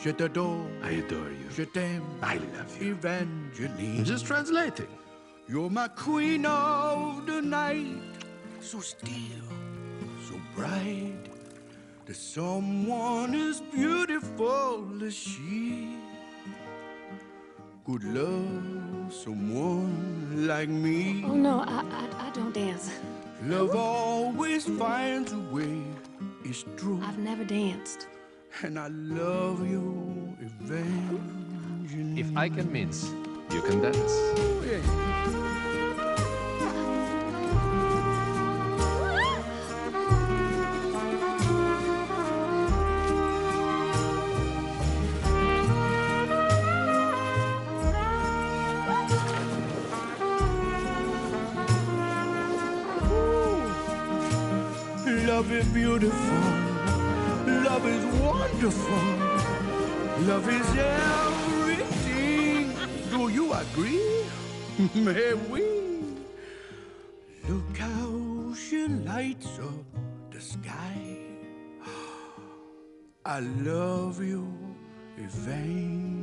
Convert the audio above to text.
Je t'adore. I adore you. Je t'aime. I love you. Evangeline. I'm just translating. You're my queen of the night. So still, so bright. There's someone as beautiful as she could love someone like me. Oh, no, I don't dance. Love always finds a way, it's true. I've never danced. And I love you, Evangeline. If I can mince, you can dance. Oh, yeah. Love is beautiful. Love is wonderful. Love is everything. Do you agree? May we? Look how she lights up the sky. I love you, Evangeline.